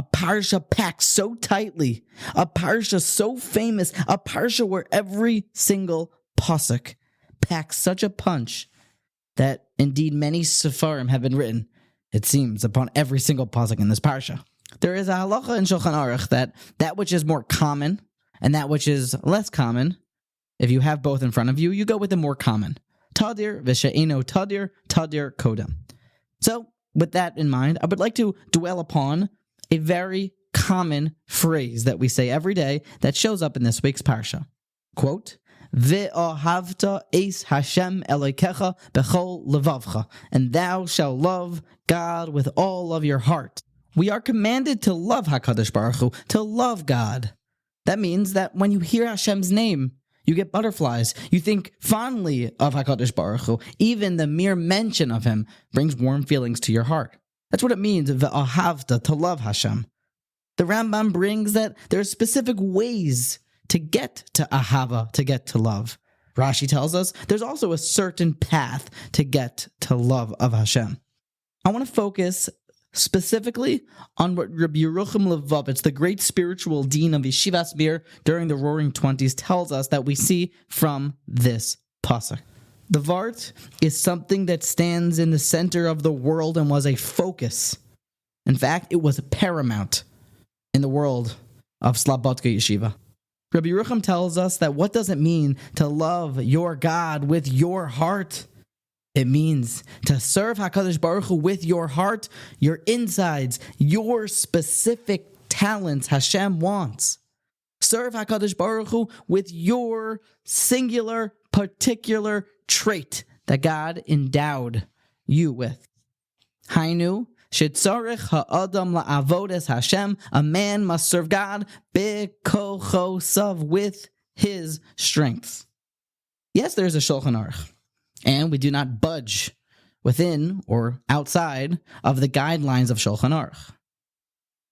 a parsha packed so tightly, a parsha so famous, a parsha where every single pasuk packs such a punch that indeed many sefarim have been written, it seems, upon every single pasuk in this parsha. There is a halacha in Shulchan Aruch that which is more common and that which is less common, if you have both in front of you, you go with the more common. Tadir v'she'eno tadir, tadir kodem. So, with that in mind, I would like to dwell upon a very common phrase that we say every day that shows up in this week's parsha. Quote, Ve'ahavta es Hashem Elokecha bechol levavcha, and thou shalt love God with all of your heart. We are commanded to love HaKadosh Baruch Hu, to love God. That means that when you hear Hashem's name, you get butterflies. You think fondly of HaKadosh Baruch Hu. Even the mere mention of Him brings warm feelings to your heart. That's what it means, ve'ahavta, to love Hashem. The Rambam brings that there are specific ways to get to ahava, to get to love. Rashi tells us there's also a certain path to get to love of Hashem. I want to focus specifically on what Rav Yerucham Levovitz, the great spiritual dean of Yeshivas Mir during the Roaring Twenties, tells us that we see from this pasuk. The Vart is something that stands in the center of the world and was a focus. In fact, it was paramount in the world of Slobodka Yeshiva. Rabbi Yerucham tells us that what does it mean to love your God with your heart? It means to serve HaKadosh Baruch Hu with your heart, your insides, your specific talents Hashem wants. Serve HaKadosh Baruch Hu with your singular, particular trait that God endowed you with. Hainu, shetzarech ha'adam la'avod es Hashem, a man must serve God bekochosav, with his strength. Yes, there's a Shulchan Aruch, and we do not budge within or outside of the guidelines of Shulchan Aruch.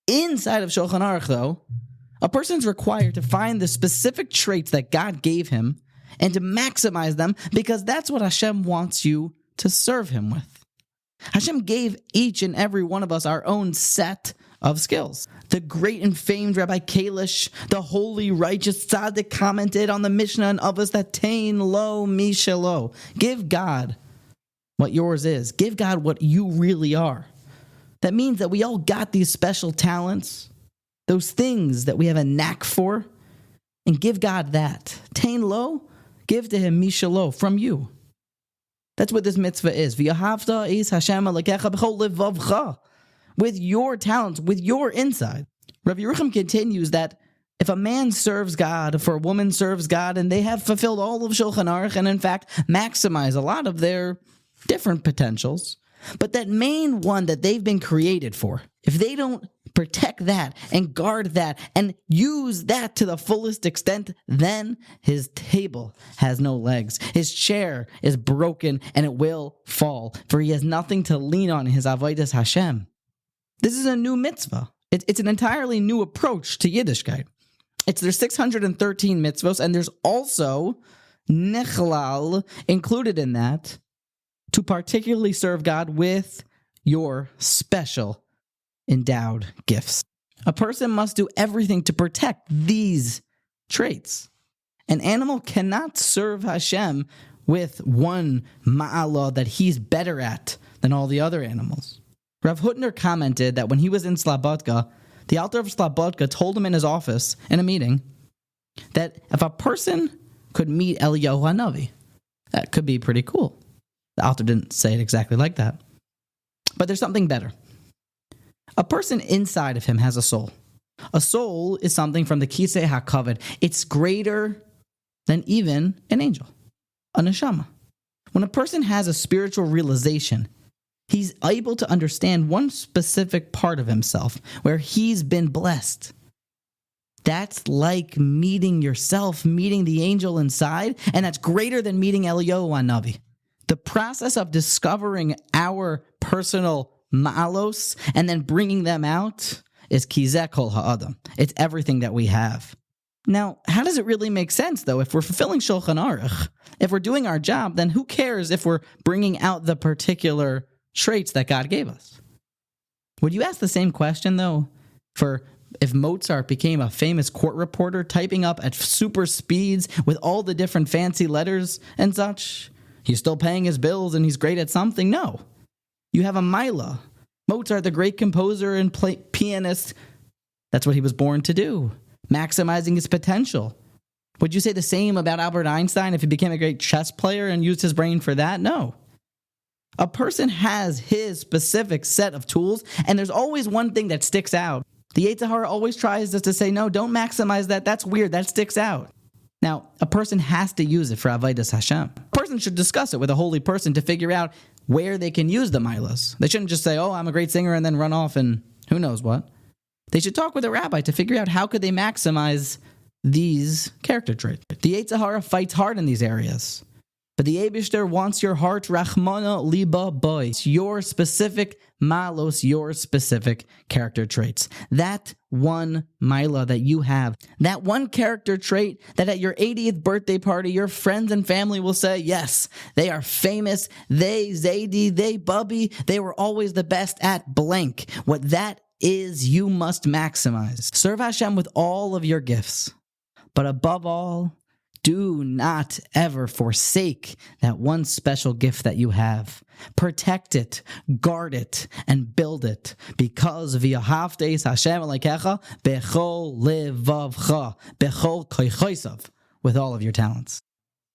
Inside of Shulchan Aruch, though, a person's required to find the specific traits that God gave him and to maximize them, because that's what Hashem wants you to serve Him with. Hashem gave each and every one of us our own set of skills. The great and famed Rabbi Kalish, the holy, righteous tzaddik, commented on the Mishnah and Avos that attain lo mishalo. Give God what yours is. Give God what you really are. That means that we all got these special talents, those things that we have a knack for, and give God that. Attain lo, give to Him mishalo, from you. That's what this mitzvah is. V'yahavta es Hashem Elokecha b'chol levavcha, with your talents, with your inside. Rav Yerucham continues that if a man serves God, if a woman serves God, and they have fulfilled all of Shulchan Aruch, and in fact maximize a lot of their different potentials, but that main one that they've been created for, if they don't protect that and guard that and use that to the fullest extent, then his table has no legs. His chair is broken and it will fall, for he has nothing to lean on in his avodas Hashem. This is a new mitzvah. It's an entirely new approach to Yiddishkeit. There's 613 mitzvos, and there's also nechlal included in that, to particularly serve God with your special endowed gifts. A person must do everything to protect these traits. An animal cannot serve Hashem with one ma'alah that he's better at than all the other animals. Rav Hutner commented that when he was in Slobodka, the Alter of Slobodka told him in his office in a meeting that if a person could meet Eliyahu HaNavi, that could be pretty cool. The Alter didn't say it exactly like that. But there's something better. A person inside of him has a soul. A soul is something from the Kisei HaKavod. It's greater than even an angel, a neshama. When a person has a spiritual realization, he's able to understand one specific part of himself where he's been blessed. That's like meeting yourself, meeting the angel inside, and that's greater than meeting Eliyahu HaNavi. The process of discovering our personal ma'alos and then bringing them out is kizeh kol ha'adam. It's everything that we have. Now, how does it really make sense, though? If we're fulfilling Shulchan Aruch, if we're doing our job, then who cares if we're bringing out the particular traits that God gave us? Would you ask the same question, though, For if Mozart became a famous court reporter, typing up at super speeds with all the different fancy letters and such, he's still paying his bills and he's great at something? No. You have a Mila. Mozart, the great composer and pianist, that's what he was born to do, maximizing his potential. Would you say the same about Albert Einstein if he became a great chess player and used his brain for that? No. A person has his specific set of tools, and there's always one thing that sticks out. The Yetzer Hara always tries us to say, no, don't maximize that. That's weird. That sticks out. Now, a person has to use it for Avodas Hashem. A person should discuss it with a holy person to figure out where they can use the milas. They shouldn't just say, oh, I'm a great singer, and then run off and who knows what. They should talk with a rabbi to figure out how could they maximize these character traits. The Yetzer Hara fights hard in these areas. But the Eibishter wants your heart, Rachmana Liba Boy, your specific malos, your specific character traits. That one mila that you have, that one character trait that at your 80th birthday party, your friends and family will say, yes, they are famous, they Zaidi, they Bubby, they were always the best at blank. What that is, you must maximize. Serve Hashem with all of your gifts. But above all, do not ever forsake that one special gift that you have. Protect it, guard it, and build it. Because v'yahavte es Hashem Elokecha bechol levavcha, bechol koichosav, with all of your talents.